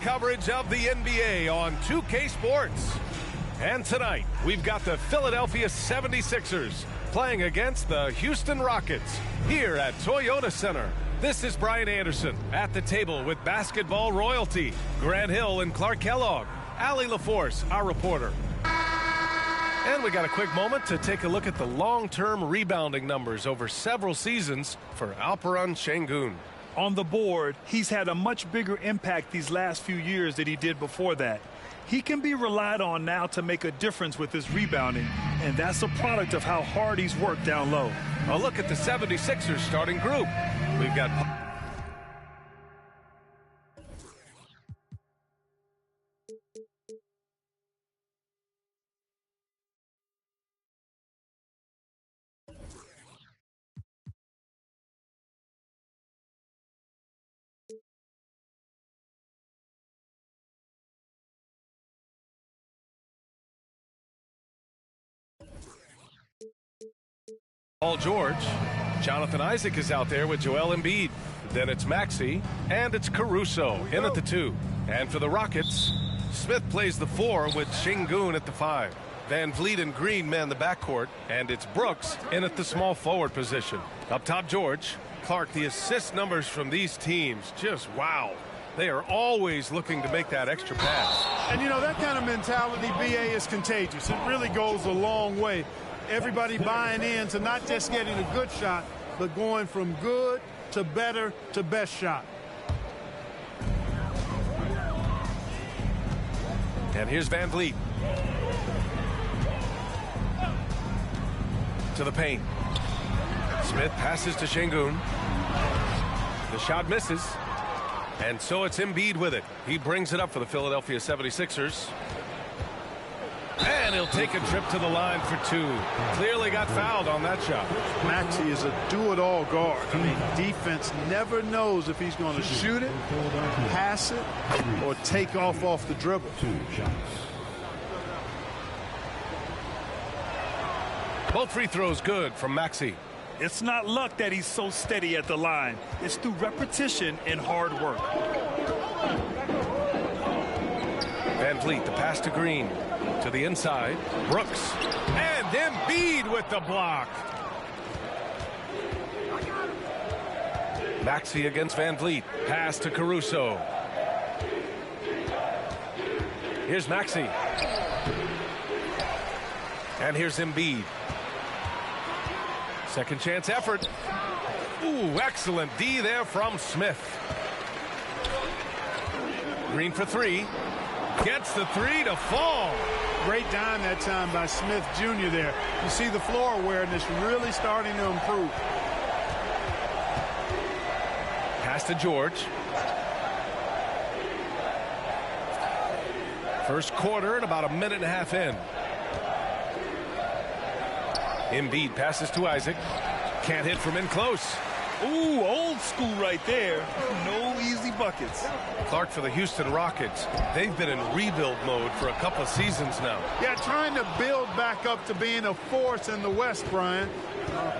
Coverage of the NBA on 2K Sports. And tonight, we've got the Philadelphia 76ers playing against the Houston Rockets here at Toyota Center. This is Brian Anderson at the table with basketball royalty, Grant Hill and Clark Kellogg, Allie LaForce, our reporter. And we got a quick moment to take a look at the long-term rebounding numbers over several seasons for Alperen Şengün. On the board, he's had a much bigger impact these last few years than he did before that. He can be relied on now to make a difference with his rebounding, and that's a product of how hard he's worked down low. A look at the 76ers starting group. We've got Paul George. Jonathan Isaac is out there with Joel Embiid. Then it's Maxey, and it's Caruso in at the 2. And for the Rockets, Smith plays the 4 with Şengün at the 5. Van Vliet and Green man the backcourt, and it's Brooks in at the small forward position. Up top, George. Clark, the assist numbers from these teams, just wow. They are always looking to make that extra pass. And, you know, that kind of mentality, BA, is contagious. It really goes a long way. Everybody buying in to not just getting a good shot, but going from good to better to best shot. And here's Van Vliet. To the paint. Smith passes to Şengün. The shot misses. And so it's Embiid with it. He brings it up for the Philadelphia 76ers. And he'll take a trip to the line for 2. Clearly got fouled on that shot. Maxey is a do-it-all guard. I mean, defense never knows if he's going to shoot it, pass it, or take off the dribble. Both free throws good from Maxey. It's not luck that he's so steady at the line. It's through repetition and hard work. Van Vliet, the pass to Green. To the inside, Brooks. And Embiid with the block. Maxey against Van Vliet. Pass to Caruso. Here's Maxey. And here's Embiid. Second chance effort. Ooh, excellent D there from Smith. Green for 3. Gets the 3 to fall. Great dime that time by Smith Jr. there. You see the floor awareness really starting to improve. Pass to George. First quarter and about a minute and a half in. Embiid passes to Isaac. Can't hit from in close. Ooh, old school right there. No easy buckets. Clark for the Houston Rockets. They've been in rebuild mode for a couple of seasons now. Yeah, trying to build back up to being a force in the West, Brian.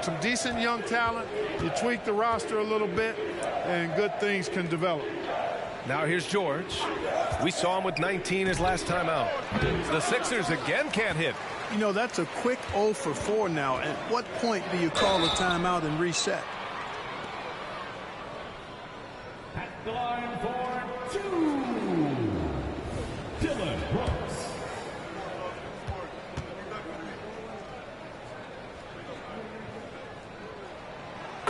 Some decent young talent. You tweak the roster a little bit, and good things can develop. Now here's George. We saw him with 19 his last time out. The Sixers again can't hit. You know, that's a quick 0 for 4 now. At what point do you call a timeout and reset? At the line for 2, Dillon Brooks.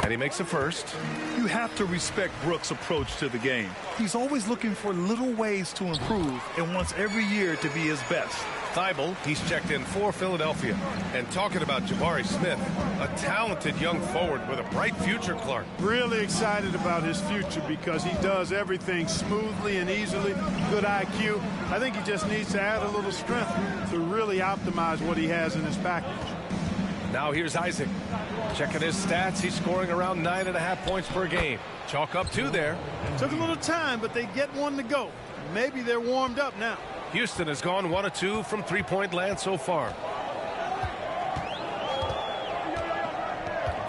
And he makes a first. You have to respect Brooks' approach to the game. He's always looking for little ways to improve and wants every year to be his best. Thibault, he's checked in for Philadelphia. And talking about Jabari Smith, a talented young forward with a bright future, Clark. Really excited about his future because he does everything smoothly and easily. Good IQ. I think he just needs to add a little strength to really optimize what he has in his package. Now here's Isaac. Checking his stats, he's scoring around 9.5 points per game. Chalk up 2 there. Took a little time, but they get one to go. Maybe they're warmed up now. Houston has gone 1 of 2 from three-point land so far.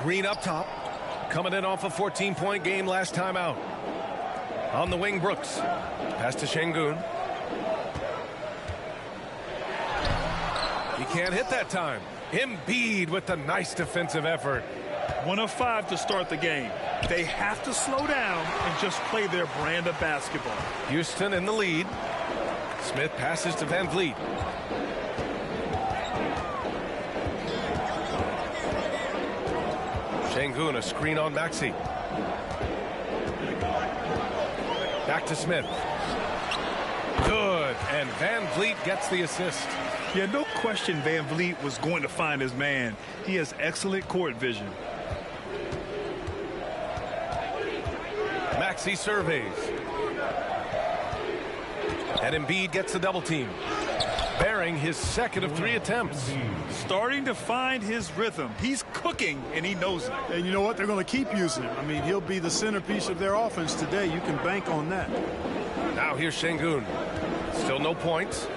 Green up top, coming in off a 14-point game last time out. On the wing, Brooks. Pass to Şengün. He can't hit that time. Embiid with the nice defensive effort. 1 of 5 to start the game. They have to slow down and just play their brand of basketball. Houston in the lead. Smith passes to Van Vliet. Şengün, a screen on Maxey. Back to Smith. Good, and Van Vliet gets the assist. Yeah, no question Van Vliet was going to find his man. He has excellent court vision. Maxey surveys. And Embiid gets the double team. Bearing his second of 3 attempts. Starting to find his rhythm. He's cooking, and he knows it. And you know what? They're going to keep using him. I mean, he'll be the centerpiece of their offense today. You can bank on that. Now here's Şengün. Still no points.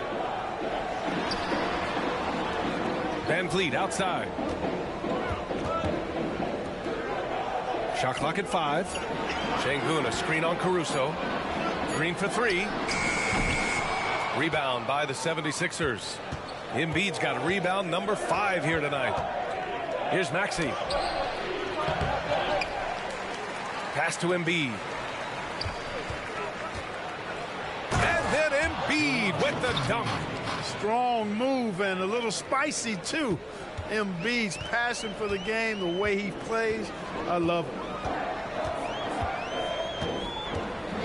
Van Vliet outside. Shot clock at 5. Şengün, a screen on Caruso. Green for 3. Rebound by the 76ers. Embiid's got rebound number 5 here tonight. Here's Maxey. Pass to Embiid. And then Embiid with the dunk. Strong move and a little spicy, too. Embiid's passion for the game, the way he plays, I love it.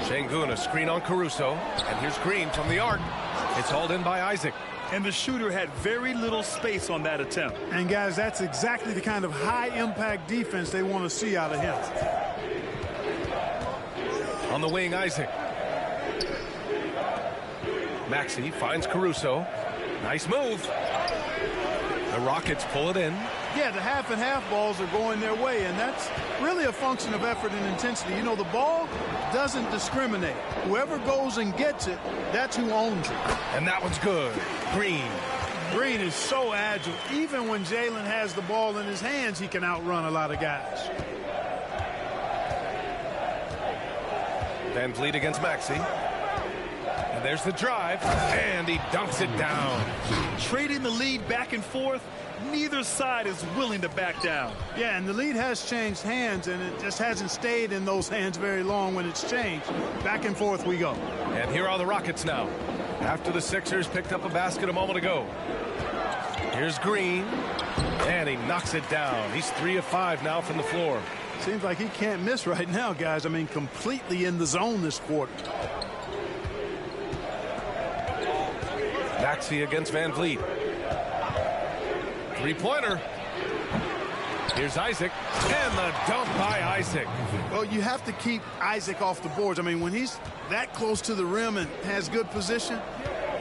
Şengün, a screen on Caruso. And here's Green from the arc. It's hauled in by Isaac. And the shooter had very little space on that attempt. And, guys, that's exactly the kind of high-impact defense they want to see out of him. On the wing, Isaac. Maxey finds Caruso. Nice move. The Rockets pull it in. Yeah, the half-and-half balls are going their way, and that's really a function of effort and intensity. You know, the ball doesn't discriminate. Whoever goes and gets it, that's who owns it. And that one's good. Green. Green is so agile. Even when Jalen has the ball in his hands, he can outrun a lot of guys. Van Vliet against Maxey. And there's the drive, and he dunks it down. Trading the lead back and forth, neither side is willing to back down. Yeah, and the lead has changed hands, and it just hasn't stayed in those hands very long when it's changed. Back and forth we go. And here are the Rockets now, after the Sixers picked up a basket a moment ago. Here's Green, and he knocks it down. He's 3 of 5 now from the floor. Seems like he can't miss right now, guys. I mean, completely in the zone this quarter. Maxey against Van Vliet. Three-pointer. Here's Isaac, and the dunk by Isaac. Well, you have to keep Isaac off the boards. I mean, when he's that close to the rim and has good position,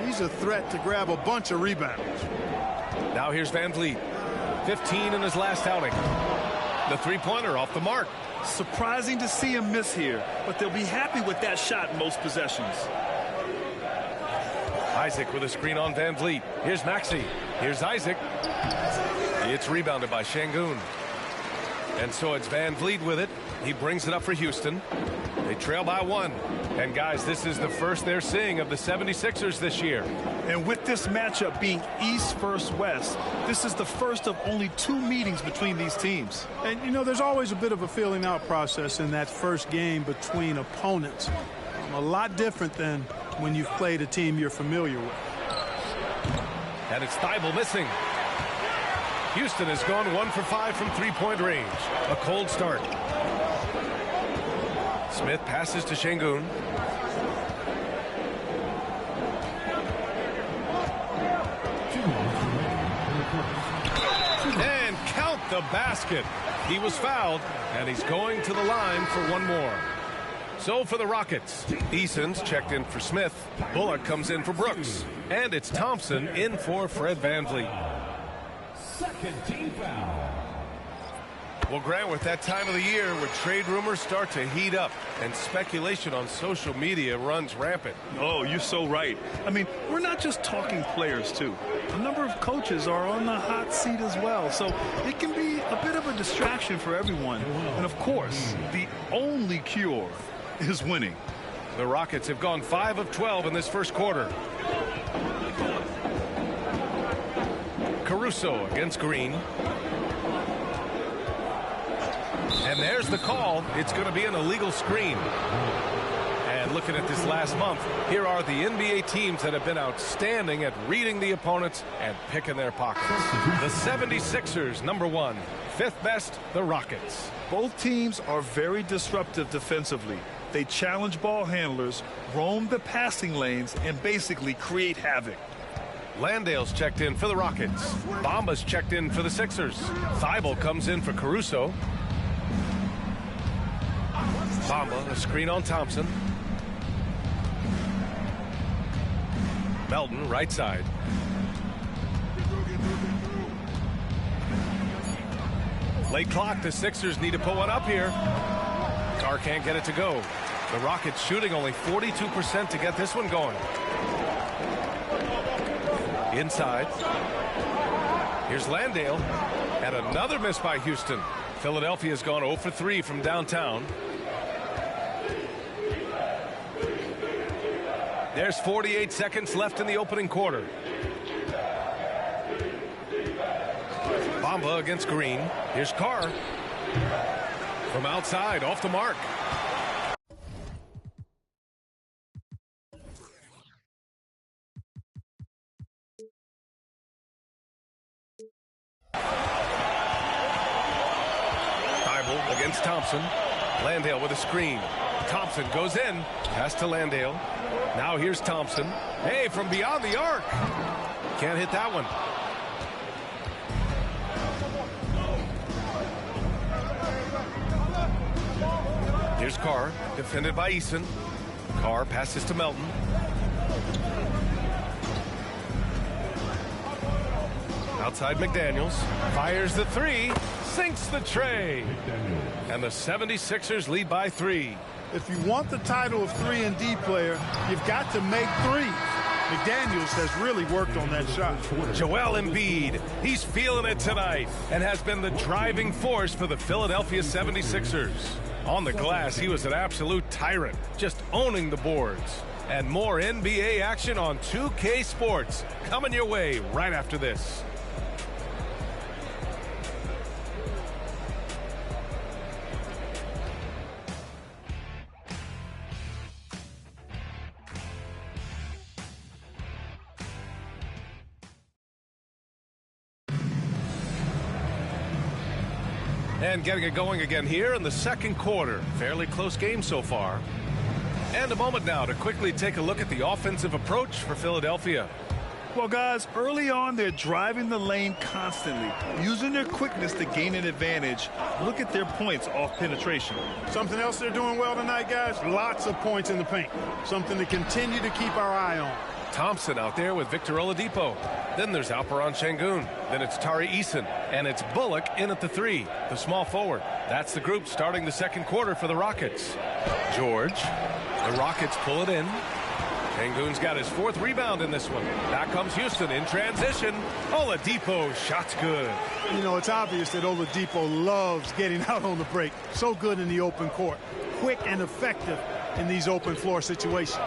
he's a threat to grab a bunch of rebounds. Now here's Van Vliet. 15 in his last outing. The three-pointer off the mark. Surprising to see him miss here, but they'll be happy with that shot in most possessions. Isaac with a screen on Van Vliet. Here's Maxey. Here's Isaac. It's rebounded by Şengün. And so it's Van Vliet with it. He brings it up for Houston. They trail by 1. And, guys, this is the first they're seeing of the 76ers this year. And with this matchup being East versus West, this is the first of only 2 meetings between these teams. And, you know, there's always a bit of a filling out process in that first game between opponents. A lot different than when you've played a team you're familiar with. And it's Thibault missing. Houston has gone 1 for 5 from three-point range. A cold start. Smith passes to Şengün. And count the basket. He was fouled, and he's going to the line for 1 more. So for the Rockets, Eason's checked in for Smith. Bullock comes in for Brooks. And it's Thompson in for Fred VanVleet. Second team foul. Well, Grant, with that time of the year where trade rumors start to heat up and speculation on social media runs rampant. Oh, you're so right. I mean, we're not just talking players, too. A number of coaches are on the hot seat as well, so it can be a bit of a distraction for everyone. And, of course, the only cure is winning. The Rockets have gone 5 of 12 in this first quarter. Caruso against Green. And there's the call. It's going to be an illegal screen. And looking at this last month, here are the NBA teams that have been outstanding at reading the opponents and picking their pockets. The 76ers, number 1. 5th best, the Rockets. Both teams are very disruptive defensively. They challenge ball handlers, roam the passing lanes, and basically create havoc. Landale's checked in for the Rockets. Bamba's checked in for the Sixers. Thibault comes in for Caruso. Bamba, a screen on Thompson. Melton, right side. Late clock, the Sixers need to put one up here. Carr can't get it to go. The Rockets shooting only 42% to get this one going. Inside. Here's Landale. And another miss by Houston. Philadelphia's gone 0 for 3 from downtown. There's 48 seconds left in the opening quarter. Bamba against Green. Here's Carr. From outside, off the mark. Thibault against Thompson. Landale with a screen. Thompson goes in. Pass to Landale. Now here's Thompson. Hey, from beyond the arc. Can't hit that one. Here's Carr, defended by Eason. Carr passes to Melton. Outside McDaniels. Fires the 3. Sinks the tray. And the 76ers lead by 3. If you want the title of 3-and-D player, you've got to make threes. McDaniels has really worked on that shot. Joel Embiid, he's feeling it tonight and has been the driving force for the Philadelphia 76ers. On the glass, he was an absolute tyrant, just owning the boards. And more NBA action on 2K Sports coming your way right after this. And getting it going again here in the second quarter. Fairly close game so far. And a moment now to quickly take a look at the offensive approach for Philadelphia. Well, guys, early on, they're driving the lane constantly, using their quickness to gain an advantage. Look at their points off penetration. Something else they're doing well tonight, guys? Lots of points in the paint. Something to continue to keep our eye on. Thompson out there with Victor Oladipo. Then there's Alperen Şengün. Then it's Tari Eason. And it's Bullock in at the 3, the small forward. That's the group starting the second quarter for the Rockets. George. The Rockets pull it in. Şengün's got his 4th rebound in this one. Back comes Houston in transition. Oladipo, shot's good. You know, it's obvious that Oladipo loves getting out on the break. So good in the open court. Quick and effective in these open floor situations.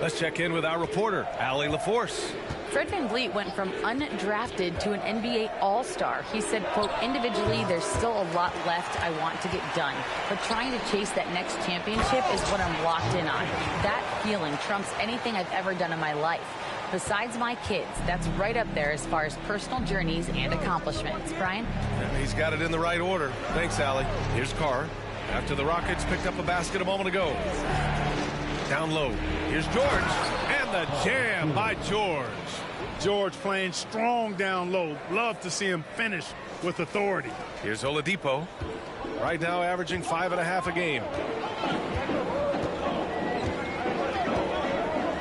Let's check in with our reporter, Allie LaForce. Fred VanVleet went from undrafted to an NBA All-Star. He said, quote, individually, there's still a lot left I want to get done. But trying to chase that next championship is what I'm locked in on. That feeling trumps anything I've ever done in my life. Besides my kids, that's right up there as far as personal journeys and accomplishments. Brian? And he's got it in the right order. Thanks, Allie. Here's Carr. After the Rockets picked up a basket a moment ago. Down low. Here's George. And the jam by George. George playing strong down low. Love to see him finish with authority. Here's Oladipo. Right now averaging 5.5 a game.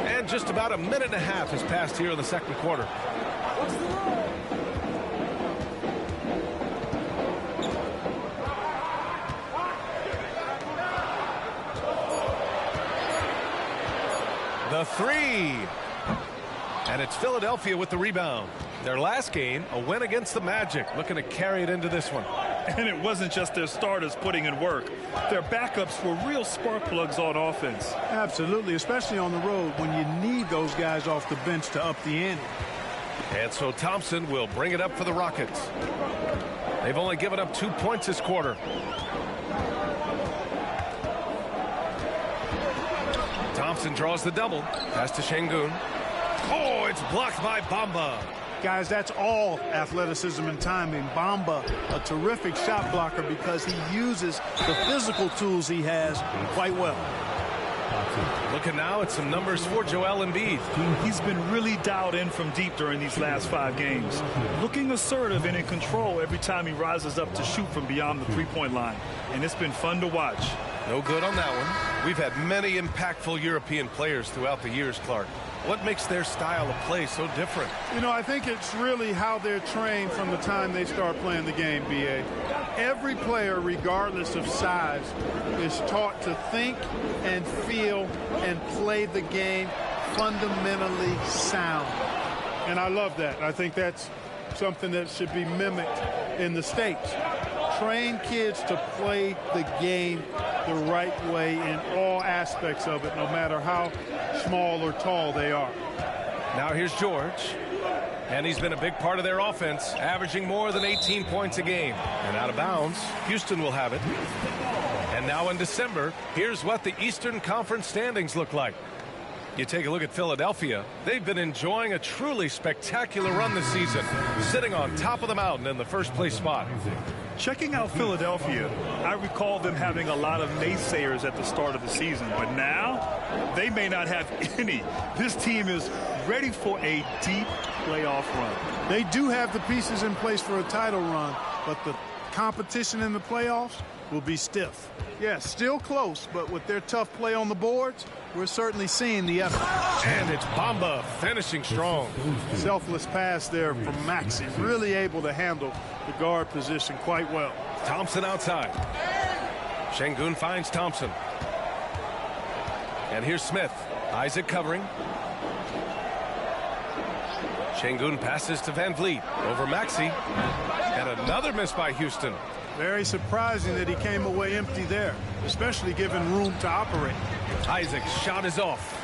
And just about a minute and a half has passed here in the second quarter. The 3. And it's Philadelphia with the rebound. Their last game, a win against the Magic, looking to carry it into this one. And it wasn't just their starters putting in work. Their backups were real spark plugs on offense. Absolutely, especially on the road when you need those guys off the bench to up the ante. And so Thompson will bring it up for the Rockets. They've only given up 2 points this quarter. Thompson draws the double. Pass to Şengün. Oh, it's blocked by Bamba. Guys, that's all athleticism and timing. Bamba, a terrific shot blocker because he uses the physical tools he has quite well. Looking now at some numbers for Joel Embiid. He's been really dialed in from deep during these last 5 games. Looking assertive and in control every time he rises up to shoot from beyond the three-point line. And it's been fun to watch. No good on that one. We've had many impactful European players throughout the years, Clark. What makes their style of play so different? You know, I think it's really how they're trained from the time they start playing the game, B.A. Every player, regardless of size, is taught to think and feel and play the game fundamentally sound. And I love that. I think that's something that should be mimicked in the States. Train kids to play the game the right way in all aspects of it, no matter how small or tall they are. Now here's George. And he's been a big part of their offense, averaging more than 18 points a game. And out of bounds, Houston will have it. And now in December, here's what the Eastern Conference standings look like. You take a look at Philadelphia. They've been enjoying a truly spectacular run this season, sitting on top of the mountain in the first place spot. Checking out Philadelphia, I recall them having a lot of naysayers at the start of the season, but now they may not have any. This team is ready for a deep playoff run. They do have the pieces in place for a title run, but the competition in the playoffs will be stiff. Yes, still close, but with their tough play on the boards, we're certainly seeing the effort. And it's Bamba finishing strong. Selfless pass there from Maxey, really able to handle the guard position quite well. Thompson outside. Şengün finds Thompson. And here's Smith. Isaac covering. Şengün passes to Van Vliet over Maxey. And another miss by Houston. Very surprising that he came away empty there, especially given room to operate. Isaac's shot is off.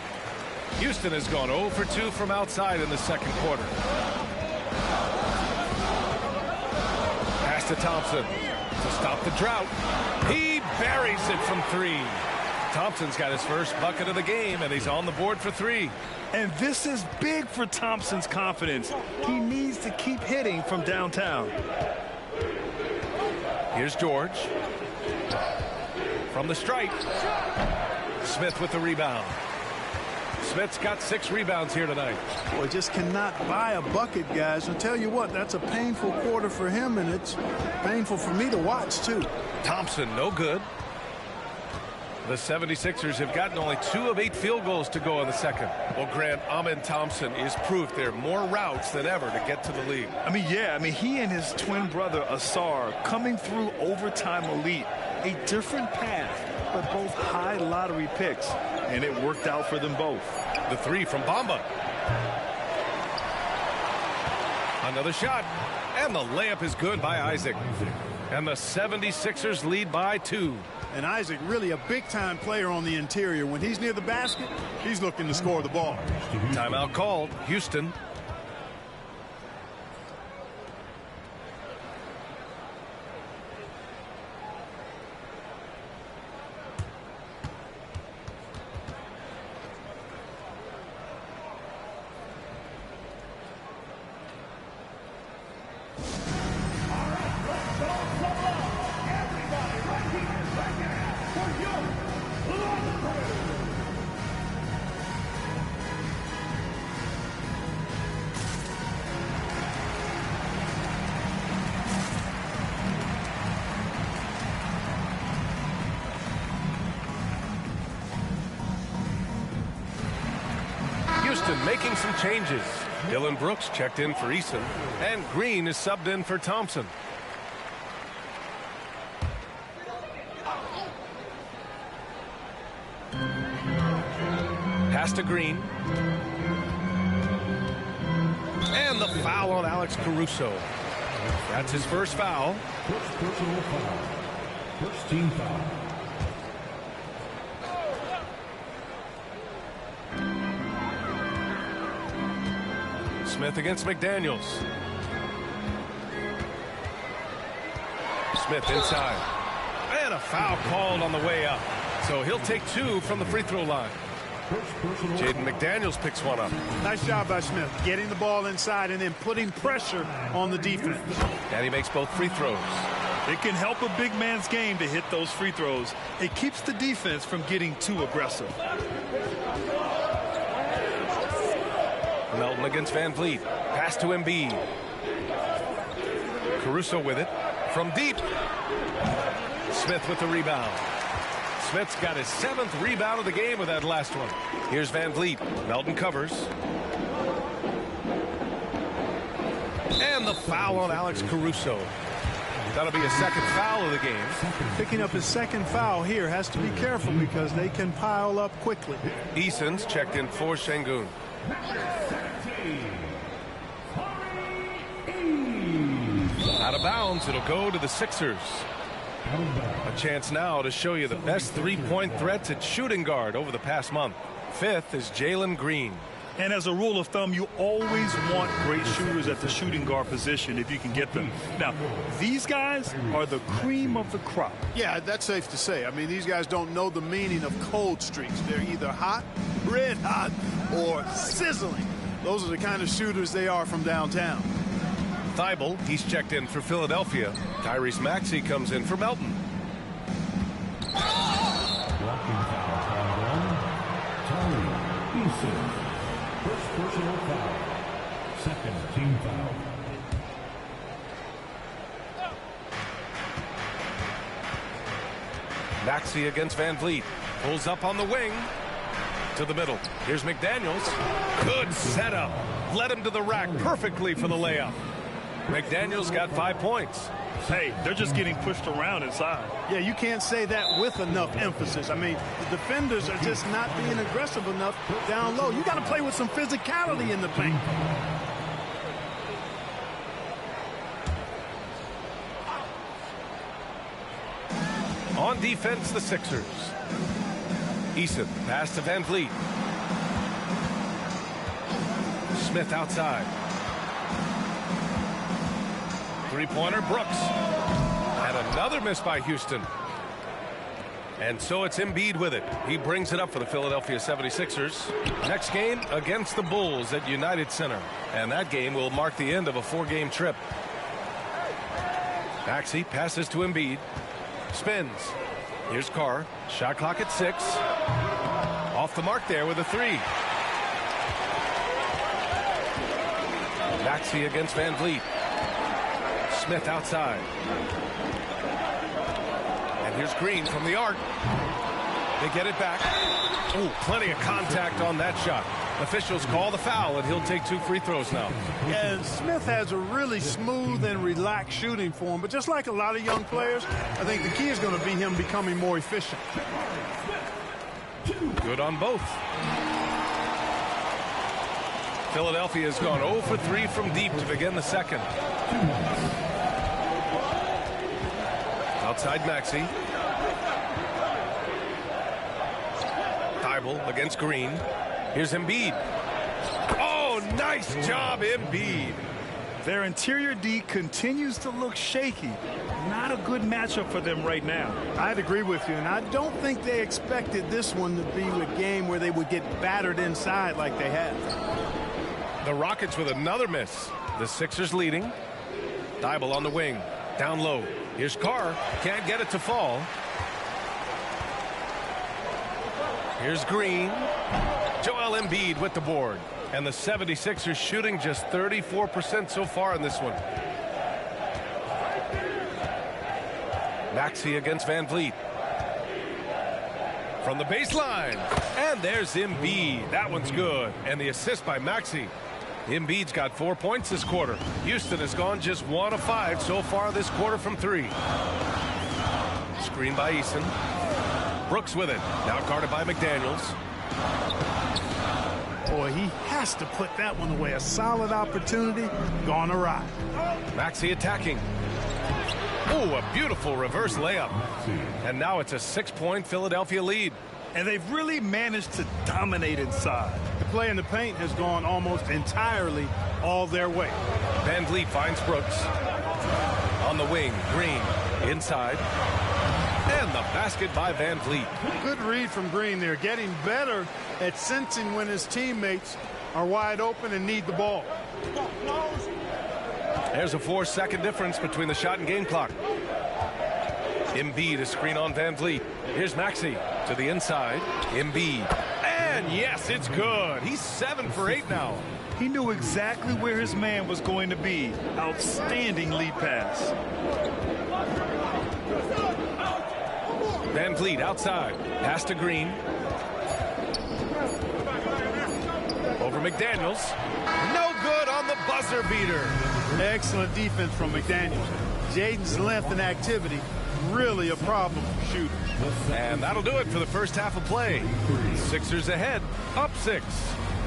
Houston has gone 0 for 2 from outside in the second quarter. Pass to Thompson to stop the drought. He buries it from 3. Thompson's got his first bucket of the game, and he's on the board for 3. And this is big for Thompson's confidence. He needs to keep hitting from downtown. Here's George. From the stripe. Smith with the rebound. Smith's got 6 rebounds here tonight. Boy, just cannot buy a bucket, guys. I'll tell you what, that's a painful quarter for him, and it's painful for me to watch, too. Thompson, no good. The 76ers have gotten only 2 of 8 field goals to go in the second. Well, Grant, Amen Thompson is proof there are more routes than ever to get to the league. He and his twin brother, Asar, coming through overtime elite. A different path, but both high lottery picks, and it worked out for them both. The 3 from Bamba. Another shot, and the layup is good by Isaac. And the 76ers lead by 2. And Isaac, really a big-time player on the interior. When he's near the basket, he's looking to score the ball. Timeout called. Houston. Houston making some changes. Dylan Brooks checked in for Eason, and Green is subbed in for Thompson. Pass to Green. And the foul on Alex Caruso. That's his first foul. First personal foul. First team foul. Smith against McDaniels. Smith inside. And a foul called on the way up. So he'll take 2 from the free throw line. Jaden McDaniels picks one up. Nice job by Smith, getting the ball inside and then putting pressure on the defense. And he makes both free throws. It can help a big man's game to hit those free throws. It keeps the defense from getting too aggressive. Melton against Van Vliet. Pass to Embiid. Caruso with it. From deep. Smith with the rebound. Smith's got his 7th rebound of the game with that last one. Here's Van Vliet. Melton covers. And the foul on Alex Caruso. That'll be a 2nd foul of the game. Picking up his 2nd foul here, has to be careful because they can pile up quickly. Eason's checked in for Şengün. Out of bounds, it'll go to the Sixers. A chance now to show you the best three-point threats at shooting guard over the past month. 5th is Jalen Green. And as a rule of thumb, you always want great shooters at the shooting guard position if you can get them. Now, these guys are the cream of the crop. Yeah, that's safe to say. I mean, these guys don't know the meaning of cold streaks. They're either hot, red hot, or sizzling. Those are the kind of shooters they are from downtown. Thibault, he's checked in for Philadelphia. Tyrese Maxey comes in for Melton. Blocking foul on Tyree Eason. First personal foul. 2nd team foul. Maxey against Van Vliet. Pulls up on the wing. To the middle. Here's McDaniels. Good setup. Led him to the rack perfectly for the layup. McDaniels got 5 points. Hey, they're just getting pushed around inside. Yeah, you can't say that with enough emphasis. I mean, the defenders are just not being aggressive enough down low. You got to play with some physicality in the paint. On defense, the Sixers. Eason, pass to Van Vliet. Smith outside. Three-pointer, Brooks. And another miss by Houston. And so it's Embiid with it. He brings it up for the Philadelphia 76ers. Next game against the Bulls at United Center. And that game will mark the end of a 4-game trip. Maxey passes to Embiid. Spins. Here's Carr. Shot clock at 6. Off the mark there with a 3. Maxey against Van Vliet. Smith outside. And here's Green from the arc. They get it back. Oh, plenty of contact on that shot. Officials call the foul, and he'll take 2 free throws now. And Smith has a really smooth and relaxed shooting form, but just like a lot of young players, I think the key is going to be him becoming more efficient. Good on both. Philadelphia has gone 0 for 3 from deep to begin the second. Outside Maxey. Thibault against Green. Here's Embiid. Oh, nice job, Embiid. Their interior D continues to look shaky. Not a good matchup for them right now. I'd agree with you, and I don't think they expected this one to be a game where they would get battered inside like they have. The Rockets with another miss. The Sixers leading. Thibault on the wing. Down low. Here's Carr. Can't get it to fall. Here's Green. Joel Embiid with the board. And the 76ers shooting just 34% so far in this one. Maxey against Van Vliet. From the baseline. And there's Embiid. That one's good. And the assist by Maxey. Embiid's got 4 points this quarter. Houston has gone just 1 of 5 so far this quarter from 3. Screen by Eason. Brooks with it. Now guarded by McDaniels. Boy, he has to put that one away. A solid opportunity gone awry. Maxey attacking. Oh, a beautiful reverse layup. And now it's a 6-point Philadelphia lead. And they've really managed to dominate inside. The play in the paint has gone almost entirely all their way. Van Vliet finds Brooks. On the wing, Green inside. And the basket by Van Vliet. Good read from Green there, getting better at sensing when his teammates are wide open and need the ball. There's a 4-second difference between the shot and game clock. Embiid, a screen on Van Vliet. Here's Maxey to the inside. Embiid. And yes, it's good. He's 7 for 8 now. He knew exactly where his man was going to be. Outstanding lead pass. Van Vliet outside. Pass to Green. Over McDaniels. No good on the buzzer beater. Excellent defense from McDaniels. Jaden's length and activity, really a problem for shooting. And that'll do it for the first half of play. Sixers ahead, up 6.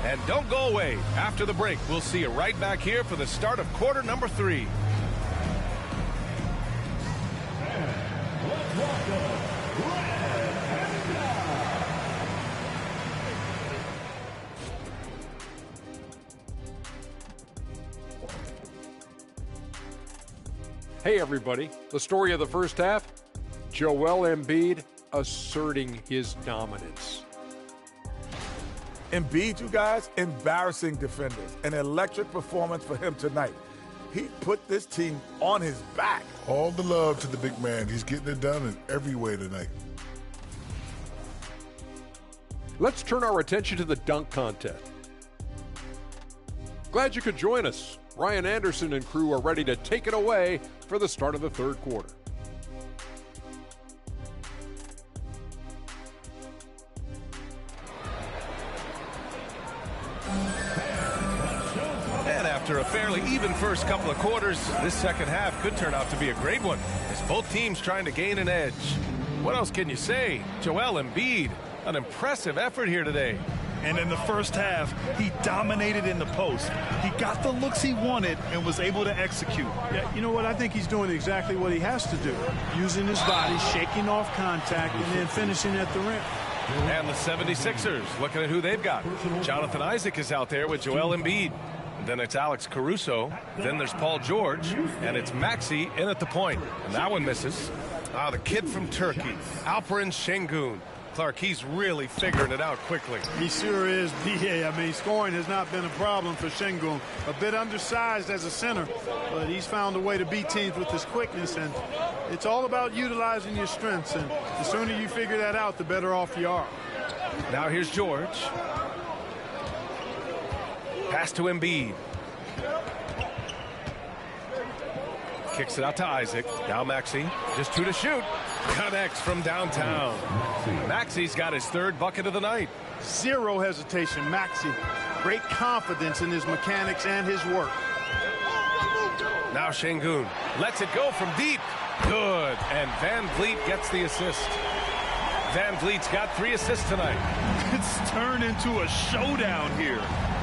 And don't go away. After the break, we'll see you right back here for the start of quarter number 3. Hey everybody, the story of the first half, Joel Embiid asserting his dominance. Embiid, you guys, embarrassing defenders. An electric performance for him tonight. He put this team on his back. All the love to the big man. He's getting it done in every way tonight. Let's turn our attention to the dunk contest. Glad you could join us. Ryan Anderson and crew are ready to take it away for the start of the third quarter. And after a fairly even first couple of quarters, this second half could turn out to be a great one, as both teams trying to gain an edge. What else can you say? Joel Embiid, an impressive effort here today. And in the first half, he dominated in the post. He got the looks he wanted and was able to execute. Yeah, you know what? I think he's doing exactly what he has to do. Using his body, shaking off contact, and then finishing at the rim. And the 76ers, looking at who they've got. Jonathan Isaac is out there with Joel Embiid. And then it's Alex Caruso. Then there's Paul George. And it's Maxey in at the point. And that one misses. The kid from Turkey, Alperen Şengün. Clark, he's really figuring it out quickly. He sure is, B.A. I mean, scoring has not been a problem for Şengün. A bit undersized as a center, but he's found a way to beat teams with his quickness, and it's all about utilizing your strengths, and the sooner you figure that out, the better off you are. Now here's George. Pass to Embiid. Kicks it out to Isaac. Now Maxey. Just 2 to shoot. Connects from downtown. Maxey's got his 3rd bucket of the night. Zero hesitation, Maxey. Great confidence in his mechanics and his work. Now Şengün lets it go from deep. Good. And Van Vliet gets the assist. Van Vliet's got 3 assists tonight. It's turned into a showdown here.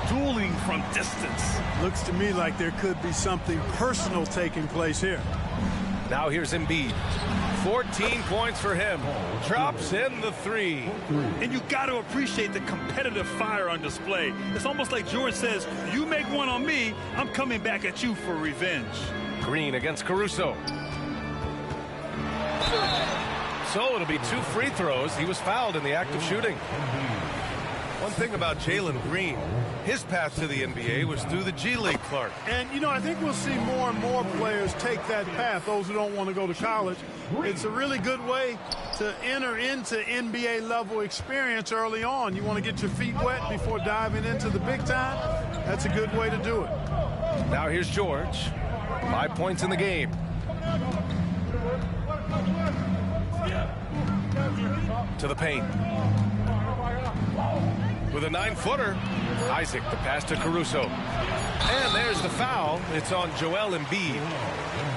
Dueling from distance. Looks to me like there could be something personal taking place here. Now here's Embiid. 14 points for him. Drops in the 3. And you got to appreciate the competitive fire on display. It's almost like George says, you make one on me, I'm coming back at you for revenge. Green against Caruso. So it'll be 2 free throws. He was fouled in the act of shooting. One thing about Jalen Green, his path to the NBA was through the G League, Clark. And, you know, I think we'll see more and more players take that path, those who don't want to go to college. It's a really good way to enter into NBA level experience early on. You want to get your feet wet before diving into the big time? That's a good way to do it. Now here's George. 5 points in the game. To the paint. with a 9-footer. Isaac, the pass to Caruso. And there's the foul. It's on Joel Embiid.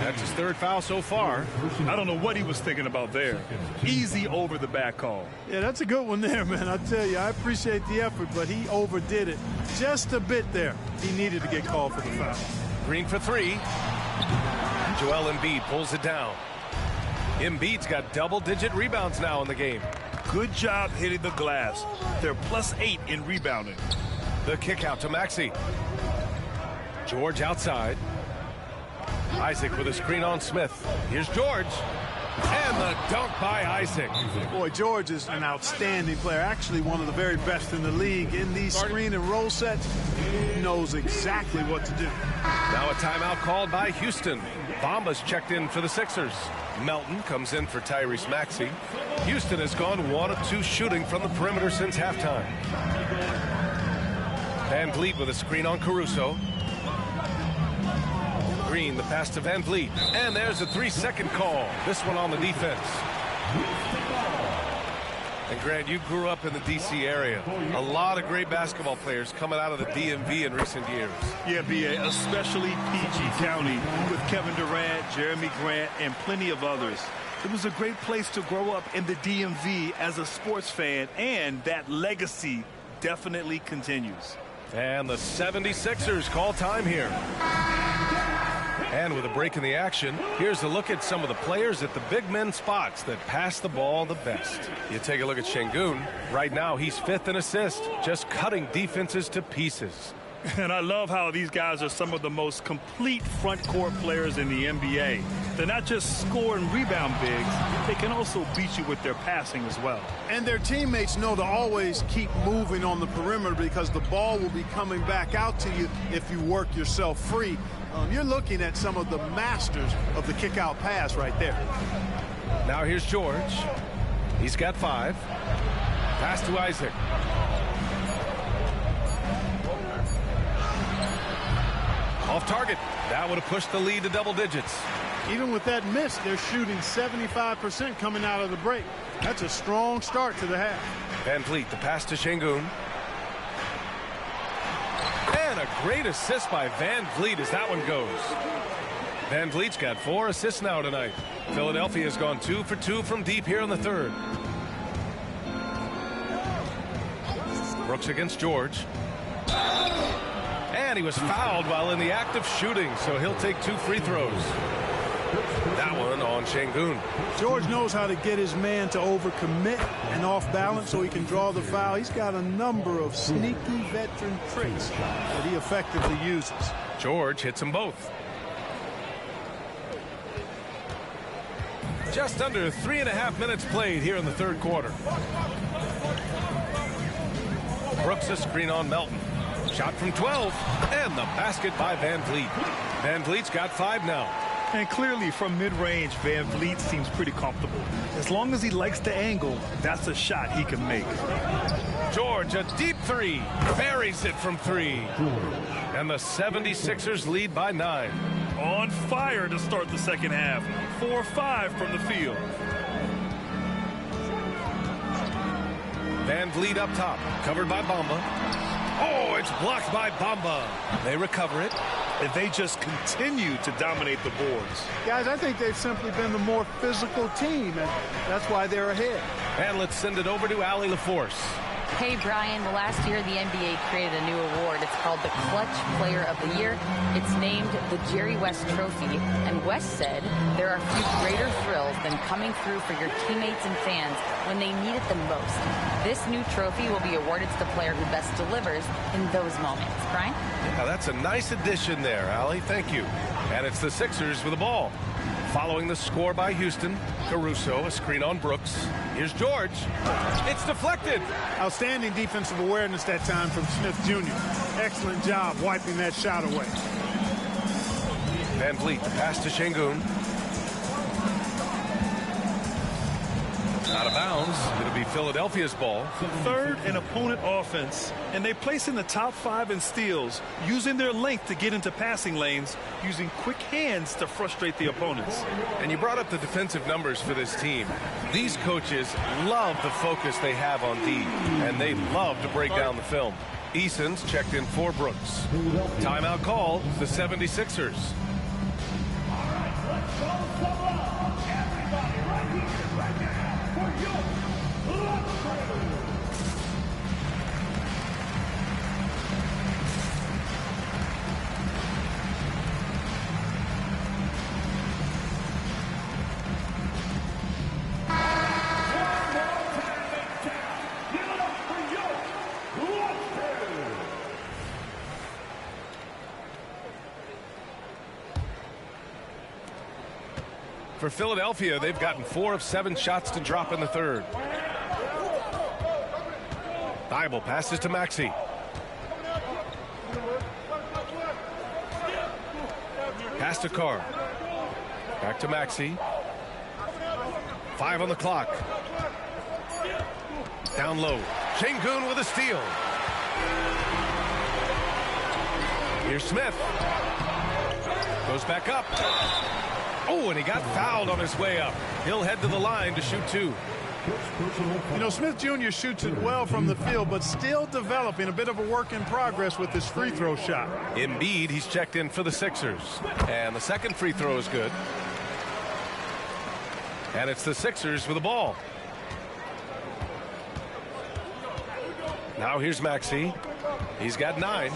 That's his 3rd foul so far. I don't know what he was thinking about there. Easy over the back call. Yeah, that's a good one there, man. I tell you, I appreciate the effort, but he overdid it just a bit there. He needed to get called for the foul. Green for 3. Joel Embiid pulls it down. Embiid's got double-digit rebounds now in the game. Good job hitting the glass. They're +8 in rebounding. The kick out to Maxey. George outside. Isaac with a screen on Smith. Here's George. And the dunk by Isaac. Boy, George is an outstanding player. Actually, one of the very best in the league. In these screen and roll sets, he knows exactly what to do. Now a timeout called by Houston. Bamba's checked in for the Sixers. Melton comes in for Tyrese Maxey. Houston has gone 1 of 2 shooting from the perimeter since halftime. Van Vliet with a screen on Caruso. Green, the pass to Van Vliet. And there's a 3-second call. This one on the defense. And Grant, you grew up in the D.C. area. A lot of great basketball players coming out of the DMV in recent years. Yeah, B.A., especially PG County with Kevin Durant, Jeremy Grant, and plenty of others. It was a great place to grow up in the DMV as a sports fan, and that legacy definitely continues. And the 76ers call time here. And with a break in the action, here's a look at some of the players at the big men spots that pass the ball the best. You take a look at Şengün. Right now, he's 5th in assists, just cutting defenses to pieces. And I love how these guys are some of the most complete front court players in the NBA. They're not just score and rebound bigs, they can also beat you with their passing as well. And their teammates know to always keep moving on the perimeter because the ball will be coming back out to you if you work yourself free. You're looking at some of the masters of the kick-out pass right there. Now here's George. He's got 5. Pass to Isaac. Off target. That would have pushed the lead to double digits. Even with that miss, they're shooting 75% coming out of the break. That's a strong start to the half. Van Vliet, the pass to Şengün. And a great assist by Van Vliet as that one goes. Van Vliet's got 4 assists now tonight. Philadelphia has gone 2 for 2 from deep here in the 3rd. Brooks against George. And he was fouled while in the act of shooting, so he'll take 2 free throws. That one on Şengün. George knows how to get his man to overcommit and off balance so he can draw the foul. He's got a number of sneaky veteran tricks that he effectively uses. George hits them both. Just under 3.5 minutes played here in the 3rd quarter. Brooks a screen on Melton. Shot from 12, and the basket by Van Vliet. Van Vliet's got 5 now. And clearly from mid-range, Van Vliet seems pretty comfortable. As long as he likes the angle, that's a shot he can make. George, a deep 3. Buries it from 3. And the 76ers lead by 9. On fire to start the second half. 4-5 from the field. Van Vliet up top, covered by Bamba. Oh, it's blocked by Bamba. They recover it. And they just continue to dominate the boards. Guys, I think they've simply been the more physical team, and that's why they're ahead. And let's send it over to Allie LaForce. Hey, Brian, last year the NBA created a new award. It's called the Clutch Player of the Year. It's named the Jerry West Trophy. And West said there are few greater thrills than coming through for your teammates and fans when they need it the most. This new trophy will be awarded to the player who best delivers in those moments. Brian? Yeah, that's a nice addition there, Allie. Thank you. And it's the Sixers with the ball. Following the score by Houston, Caruso, a screen on Brooks. Here's George. It's deflected. Outstanding defensive awareness that time from Smith Jr. Excellent job wiping that shot away. Van Vliet, the pass to Şengün. Out of bounds. It'll be Philadelphia's ball. Third and opponent offense, and they place in the top 5 in steals, using their length to get into passing lanes, using quick hands to frustrate the opponents. And you brought up the defensive numbers for this team. These coaches love the focus they have on D, and they love to break down the film. Eason's checked in for Brooks. Timeout call, the 76ers. For Philadelphia, they've gotten 4 of 7 shots to drop in the third. Thibault passes to Maxey. Pass to Carr. Back to Maxey. 5 on the clock. Down low. Şengün with a steal. Here's Smith. Goes back up. Oh, and he got fouled on his way up. He'll head to the line to shoot 2. You know, Smith Jr. shoots it well from the field, but still developing a bit of a work in progress with his free throw shot. Embiid, he's checked in for the Sixers. And the second free throw is good. And it's the Sixers with the ball. Now here's Maxey. He's got 9.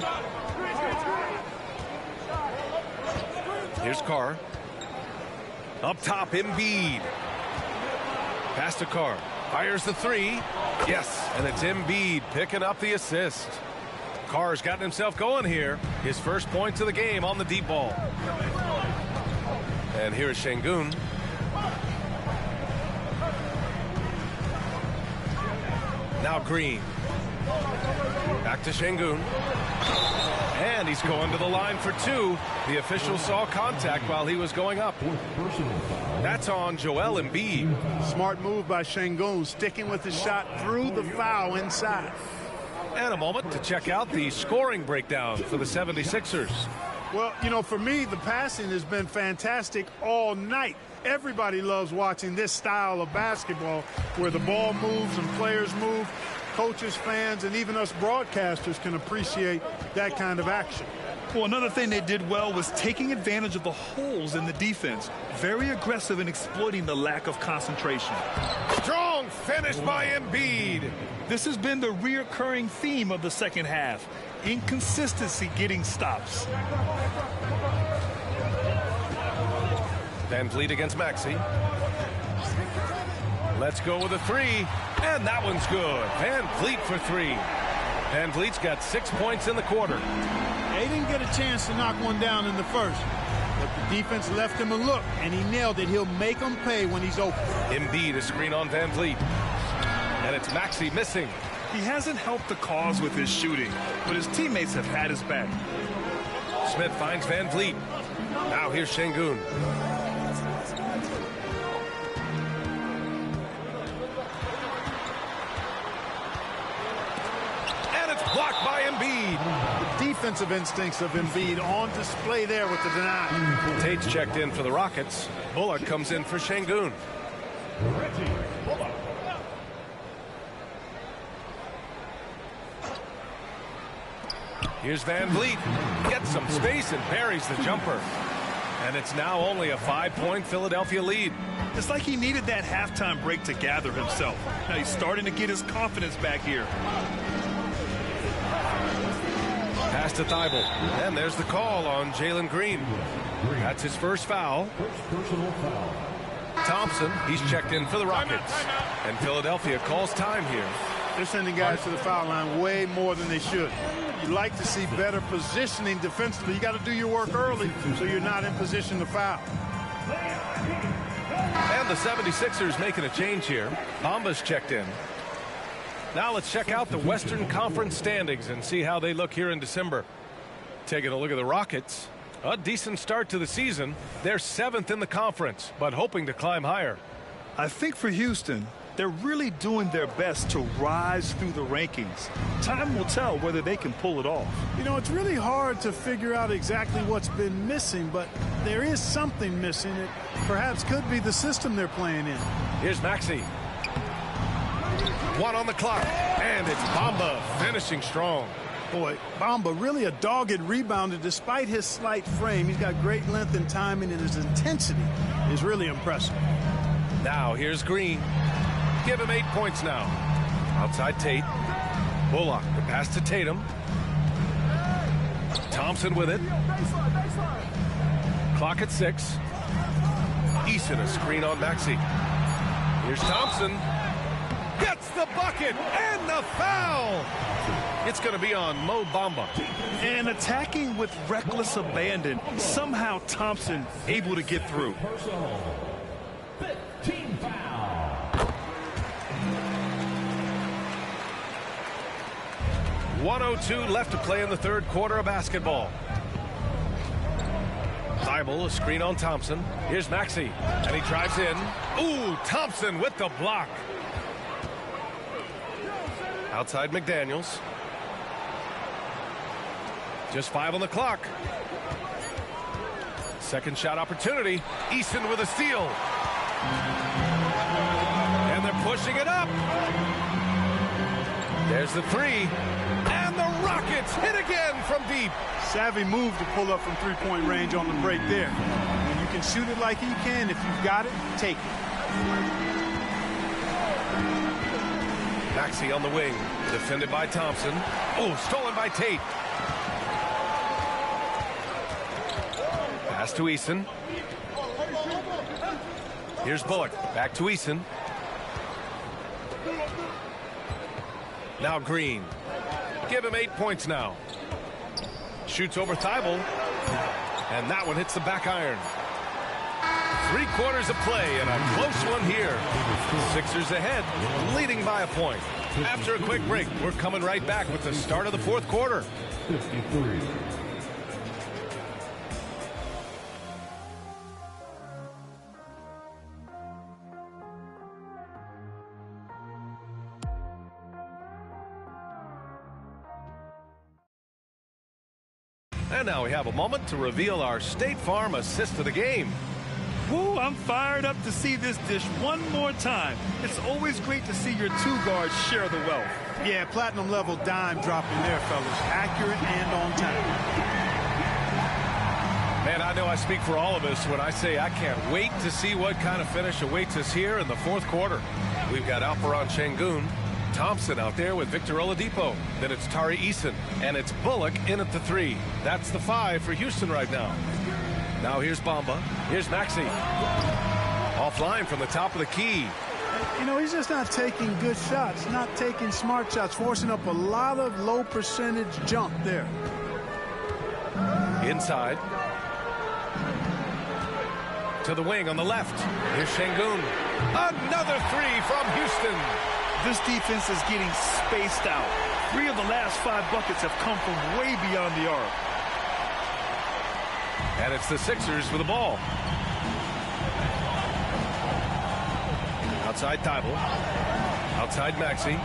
Here's Carr. Up top, Embiid. Pass to Carr. Fires the 3. Yes, and it's Embiid picking up the assist. Carr's gotten himself going here. His first points of the game on the deep ball. And here is Şengün. Now Green. Back to Şengün. And he's going to the line for 2. The official saw contact while he was going up. That's on Joel Embiid. Smart move by Şengün, sticking with his shot through the foul inside. And a moment to check out the scoring breakdown for the 76ers. Well, you know, for me, the passing has been fantastic all night. Everybody loves watching this style of basketball where the ball moves and players move. Coaches, fans, and even us broadcasters can appreciate that kind of action. Well, another thing they did well was taking advantage of the holes in the defense. Very aggressive in exploiting the lack of concentration. Strong finish by Embiid. This has been the reoccurring theme of the second half. Inconsistency getting stops. Van Vliet against Maxey. Let's go with a 3. And that one's good. Van Vliet for 3. Van Vliet's got 6 points in the quarter. They didn't get a chance to knock one down in the first, but the defense left him a look, and he nailed it. He'll make them pay when he's open. Embiid, a screen on Van Vliet. And it's Maxey missing. He hasn't helped the cause with his shooting, but his teammates have had his back. Smith finds Van Vliet. Now here's Şengün. Blocked by Embiid. The defensive instincts of Embiid on display there with the deny. Tate's checked in for the Rockets. Bullock comes in for Şengün. Here's Van Vliet. Gets some space and buries the jumper. And it's now only a 5-point Philadelphia lead. It's like he needed that halftime break to gather himself. Now he's starting to get his confidence back here. Pass to Thibault. And there's the call on Jalen Green. That's his first foul. Thompson, he's checked in for the Rockets. And Philadelphia calls time here. They're sending guys to the foul line way more than they should. You'd like to see better positioning defensively. You got to do your work early so you're not in position to foul. And the 76ers making a change here. Bamba's checked in. Now let's check out the Western Conference standings and see how they look here in December. Taking a look at the Rockets. A decent start to the season. They're 7th in the conference, but hoping to climb higher. I think for Houston, They're really doing their best to rise through the rankings. Time will tell whether they can pull it off. You know, it's really hard to figure out exactly what's been missing, but there is something missing. It perhaps could be the system they're playing in. Here's Maxey. 1 on the clock, and it's Bamba finishing strong. Boy, Bamba really a dogged rebounder despite his slight frame. He's got great length and timing, and his intensity is really impressive. Now here's Green. Give him 8 points now. Outside Tate. Bullock, the pass to Tatum. Thompson with it. Clock at 6. Eason a screen on Maxey. Here's Thompson. Gets the bucket and the foul. It's going to be on Mo Bamba. And attacking with reckless abandon. Somehow Thompson able to get through. 15 foul. 1:02 left to play in the third quarter of basketball. Thibault, a screen on Thompson. Here's Maxey, and he drives in. Ooh, Thompson with the block. Outside McDaniels. Just 5 on the clock. Second shot opportunity. Eason with a steal. And they're pushing it up. There's the 3. And the Rockets hit again from deep. Savvy move to pull up from three-point range on the break there. When you can shoot it like he can, if you've got it, take it. Maxey on the wing, defended by Thompson. Oh, stolen by Tate. Pass to Eason. Here's Bullock, back to Eason. Now Green. Give him 8 points now. Shoots over Thibault. And that one hits the back iron. 3 quarters of play and a close one here. Sixers ahead, leading by a point. After a quick break, we're coming right back with the start of the fourth quarter. 53. And now we have a moment to reveal our State Farm assist of the game. Woo, I'm fired up to see this dish one more time. It's always great to see your 2 guards share the wealth. Yeah, platinum level dime dropping there, fellas. Accurate and on time. Man, I know I speak for all of us when I say I can't wait to see what kind of finish awaits us here in the fourth quarter. We've got Alperon Şengün, Thompson out there with Victor Oladipo. Then it's Tari Eason, and it's Bullock in at the 3. That's the 5 for Houston right now. Now here's Bamba. Here's Maxey. Offline from the top of the key. You know, he's just not taking good shots, not taking smart shots, forcing up a lot of low percentage jump there. Inside. To the wing on the left. Here's Şengün. Another 3 from Houston. This defense is getting spaced out. 3 of the last 5 buckets have come from way beyond the arc. And it's the Sixers with the ball. Outside Thibault. Outside Maxey.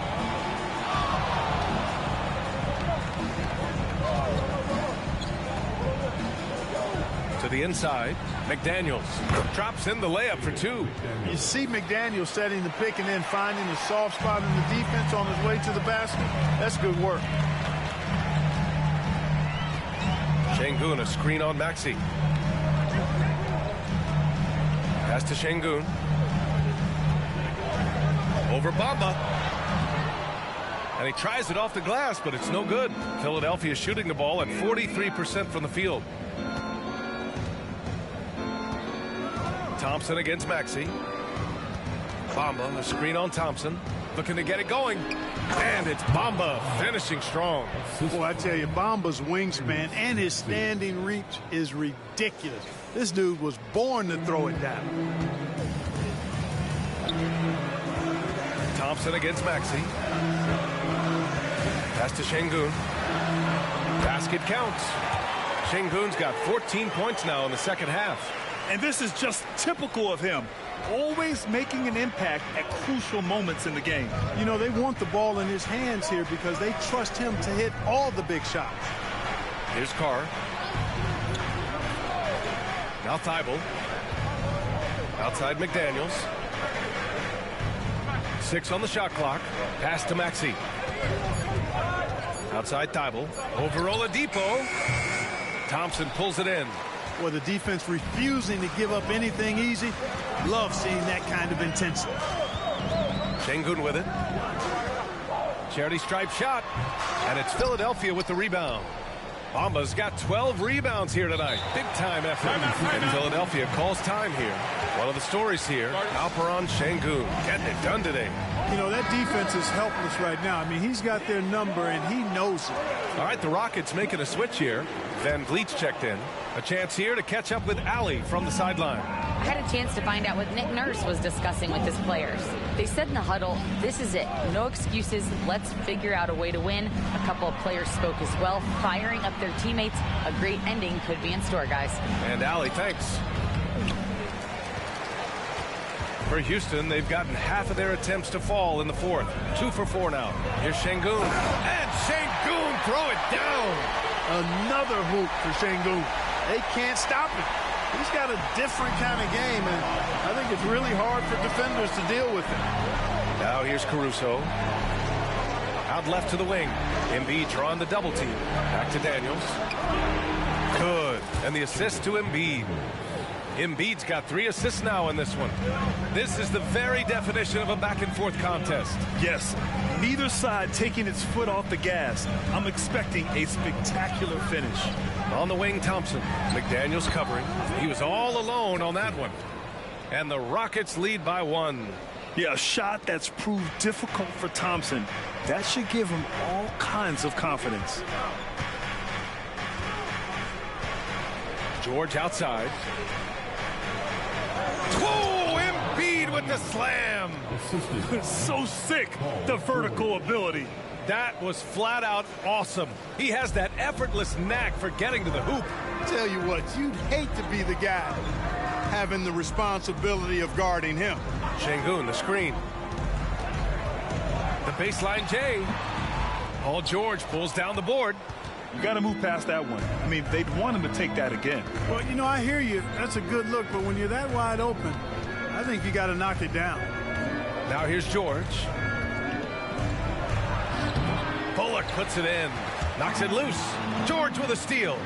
To the inside. McDaniels drops in the layup for 2. You see McDaniels setting the pick and then finding a soft spot in the defense on his way to the basket. That's good work. Şengün, a screen on Maxey. Pass to Şengün. Over Bamba. And he tries it off the glass, but it's no good. Philadelphia shooting the ball at 43% from the field. Thompson against Maxey. Bamba, a screen on Thompson. Looking to get it going. And it's Bamba finishing strong. Boy, I tell you, Bamba's wingspan and his standing reach is ridiculous. This dude was born to throw it down. Thompson against Maxey. Pass to Şengün. Basket counts. Şengün's got 14 points now in the second half. And this is just typical of him. always making an impact at crucial moments in the game. You know, they want the ball in his hands here because they trust him to hit all the big shots. Here's Carr. Now Thibault. Outside McDaniels. 6 on the shot clock. Pass to Maxey. Outside Thibault. Over Oladipo. Thompson pulls it in. Well, the defense refusing to give up anything easy. Love seeing that kind of intensity. Şengün with it. Charity stripe shot. And it's Philadelphia with the rebound. Bamba's got 12 rebounds here tonight. Big time effort. And Philadelphia calls time here. One of the stories here, Alperen Şengün getting it done today. You know, that defense is helpless right now. I mean, he's got their number, and he knows it. All right, the Rockets making a switch here. Van Vliet's checked in. A chance here to catch up with Allie from the sideline. I had a chance to find out what Nick Nurse was discussing with his players. They said in the huddle, this is it. No excuses. Let's figure out a way to win. A couple of players spoke as well, firing up their teammates. A great ending could be in store, guys. And Allie, thanks. For Houston, they've gotten half of their attempts to fall in the fourth. 2 for 4 now. Here's Şengün. And Şengün throw it down. Another hoop for Şengün. They can't stop it. He's got a different kind of game, and I think it's really hard for defenders to deal with it. Now here's Caruso. Out left to the wing. Embiid drawing the double team. Back to Daniels. Good. And the assist to Embiid. Embiid's got 3 assists now in this one. This is the very definition of a back-and-forth contest. Yes, neither side taking its foot off the gas. I'm expecting a spectacular finish. On the wing, Thompson. McDaniels covering. He was all alone on that one. And the Rockets lead by 1. Yeah, a shot that's proved difficult for Thompson. That should give him all kinds of confidence. George outside. Oh, Embiid with the slam. So sick, the vertical ability. That was flat out awesome. He has that effortless knack for getting to the hoop. Tell you what, you'd hate to be the guy having the responsibility of guarding him. Şengün, the screen. The baseline J. Paul George pulls down the board. You got to move past that one. I mean, they'd want him to take that again. Well, you know, I hear you. That's a good look, but when you're that wide open, I think you got to knock it down. Now here's George. Bullock puts it in. Knocks it loose. George with a steal.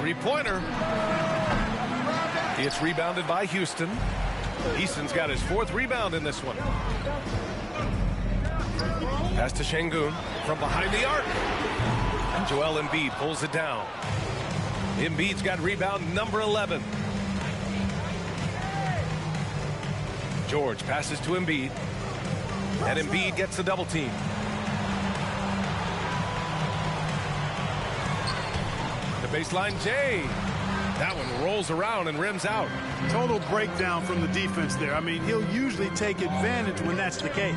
3-pointer. It's rebounded by Houston. Easton's got his 4th rebound in this one. Pass to Şengün from behind the arc. And Joel Embiid pulls it down. Embiid's got rebound number 11. George passes to Embiid. And Embiid gets the double team. The baseline J. That one rolls around and rims out. Total breakdown from the defense there. I mean, he'll usually take advantage when that's the case.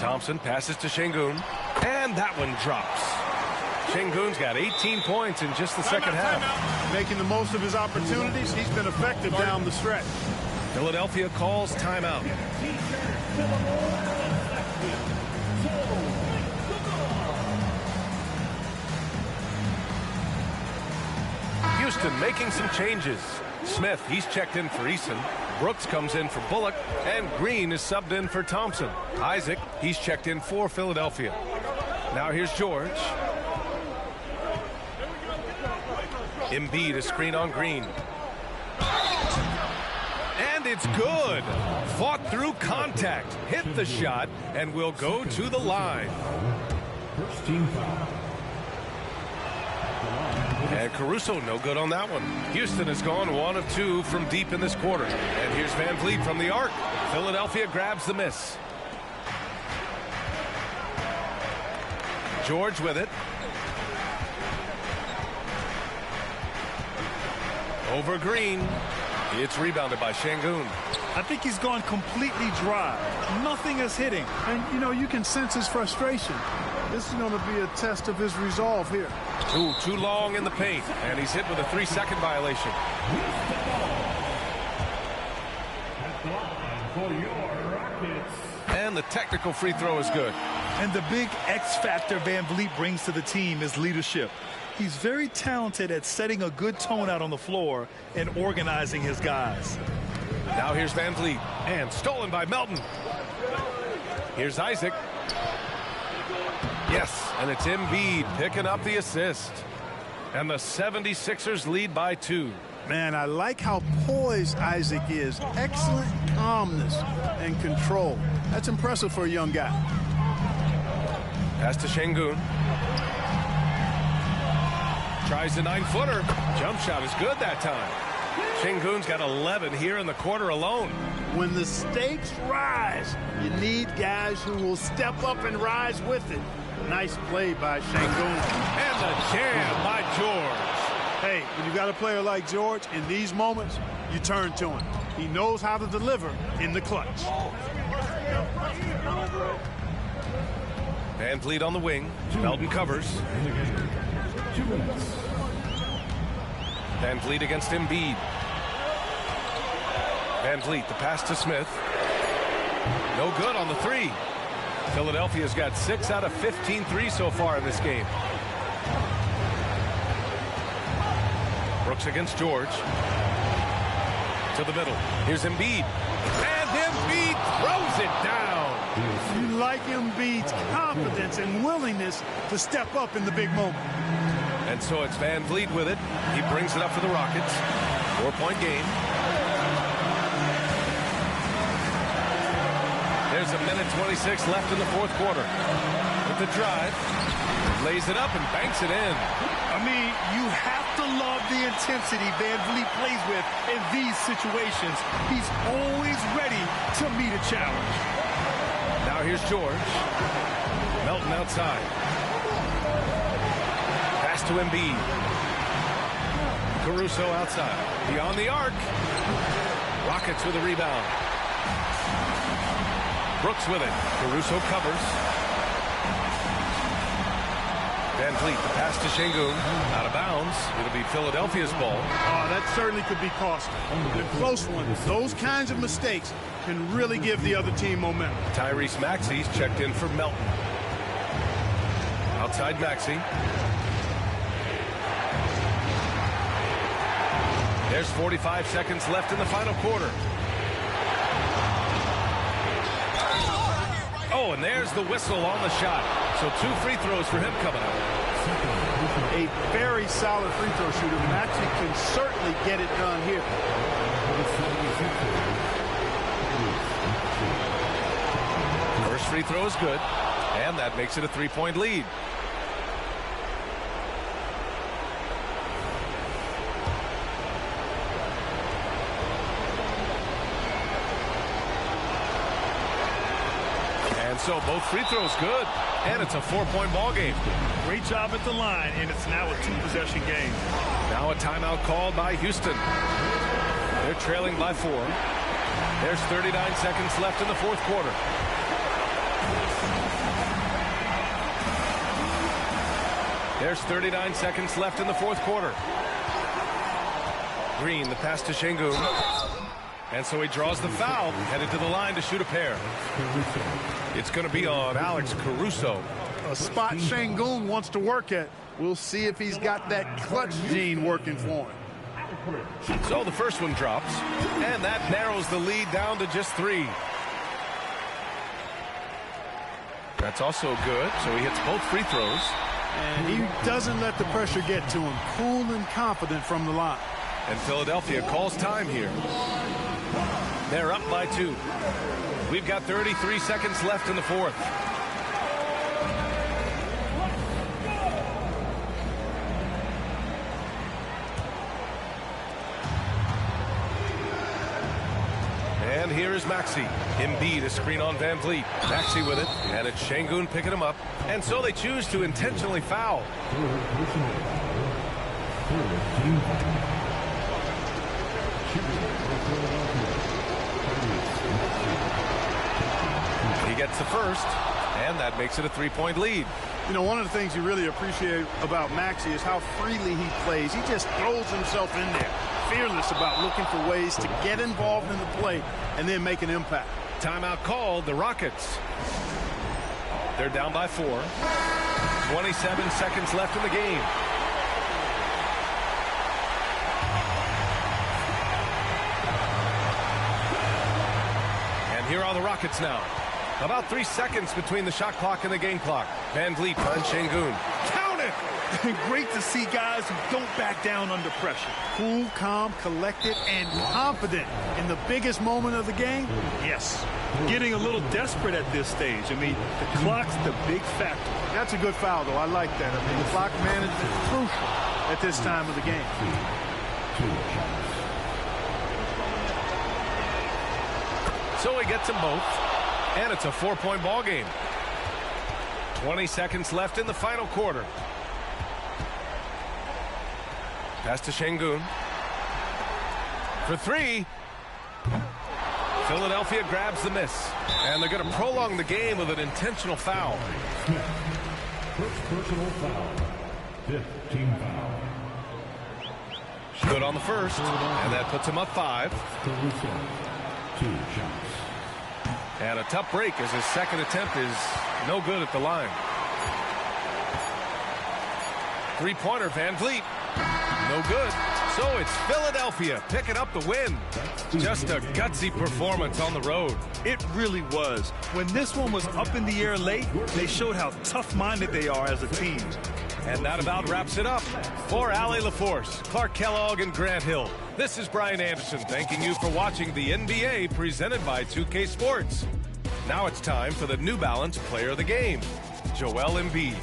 Thompson passes to Şengün. And that one drops. Şengün's got 18 points in just the second half. Making the most of his opportunities. He's been effective down the stretch. Philadelphia calls timeout. Houston making some changes. Smith, he's checked in for Eason. Brooks comes in for Bullock. And Green is subbed in for Thompson. Isaac, he's checked in for Philadelphia. Now here's George. Embiid, a screen on Green. And it's good. Fought through contact. Hit the shot and will go to the line. First team foul. And Caruso no good on that one. Houston has gone 1 of 2 from deep in this quarter. And here's Van Vliet from the arc. Philadelphia grabs the miss. George with it. Over Green. It's rebounded by Şengün. I think he's gone completely dry. Nothing is hitting. And, you know, you can sense his frustration. This is going to be a test of his resolve here. Too long in the paint. And he's hit with a 3-second violation. for your Rockets. And the technical free throw is good. And the big X factor Van Vliet brings to the team is leadership. He's very talented at setting a good tone out on the floor and organizing his guys. Now here's Van Vliet, and stolen by Melton. Here's Isaac. Yes, and it's Embiid picking up the assist. And the 76ers lead by 2. Man, I like how poised Isaac is. Excellent calmness and control. That's impressive for a young guy. Pass to Şengün. Tries a 9-footer. Jump shot is good that time. Şengün's got 11 here in the quarter alone. When the stakes rise, you need guys who will step up and rise with it. Nice play by Şengün. And the jam by George. Hey, when you got a player like George, in these moments, you turn to him. He knows how to deliver in the clutch. Van Vliet on the wing. Melton covers. Van Vliet against Embiid. Van Vliet, the pass to Smith. No good on the 3. Philadelphia's got 6 out of 15 threes so far in this game. Brooks against George. To the middle. Here's Embiid. And Embiid throws it down. You like Embiid's confidence and willingness to step up in the big moment. And so it's Van Vliet with it. He brings it up for the Rockets. 4-point game. There's a minute 26 left in the fourth quarter. With the drive, lays it up and banks it in. I mean, you have to love the intensity Van Vliet plays with in these situations. He's always ready to meet a challenge. Now here's George. Melton outside. Pass to Embiid. Caruso outside. Beyond the arc. Rockets with a rebound. Brooks with it. Caruso covers. Van Vliet, the pass to Şengün. Out of bounds. It'll be Philadelphia's ball. Oh, that certainly could be costly. The close ones, those kinds of mistakes can really give the other team momentum. Tyrese Maxey's checked in for Melton. Outside Maxey. There's 45 seconds left in the final quarter. Oh, and there's the whistle on the shot. So 2 free throws for him coming up. A very solid free throw shooter. Maxey can certainly get it done here. First free throw is good, and that makes it a 3-point lead. So both free throws good, and it's a 4-point ball game. Great job at the line, and it's now a 2-possession game. Now a timeout called by Houston. They're trailing by 4. There's 39 seconds left in the fourth quarter. There's 39 seconds left in the fourth quarter. Green, the pass to Şengün. And so he draws the foul, headed to the line to shoot a pair. It's going to be on Alex Caruso. A spot Şengün wants to work at. We'll see if he's got that clutch gene working for him. So the first one drops, and that narrows the lead down to just 3. That's also good, so he hits both free throws. And he doesn't let the pressure get to him. Cool and confident from the line. And Philadelphia calls time here. They're up by 2. We've got 33 seconds left in the fourth. And here is Maxey. Embiid, a screen on Van Vliet. Maxey with it, and it's Şengün picking him up. And so they choose to intentionally foul. He gets the first, and that makes it a 3-point lead. You know, one of the things you really appreciate about Maxey is how freely he plays. He just throws himself in there, fearless about looking for ways to get involved in the play and then make an impact. Timeout called, the Rockets. They're down by 4. 27 seconds left in the game. And here are the Rockets now. About 3 seconds between the shot clock and the game clock. Van Vliet on Şengün. Count it! Great to see guys who don't back down under pressure. Cool, calm, collected, and confident in the biggest moment of the game. Yes. Getting a little desperate at this stage. I mean, the clock's the big factor. That's a good foul, though. I like that. I mean, the clock management is crucial at this time of the game. So he gets them both, and it's a 4-point ball game. 20 seconds left in the final quarter. Pass to Şengün. For 3. Philadelphia grabs the miss. And they're going to prolong the game with an intentional foul. First personal foul. 5th team foul. Good on the first, and that puts him up 5. 2 shots. And a tough break as his second attempt is no good at the line. 3-pointer, Van Vliet. No good. So it's Philadelphia picking up the win. Just a gutsy performance on the road. It really was. When this one was up in the air late, they showed how tough-minded they are as a team. And that about wraps it up. For Allie LaForce, Clark Kellogg, and Grant Hill, this is Brian Anderson thanking you for watching the NBA presented by 2K Sports. Now it's time for the New Balance Player of the Game, Joel Embiid.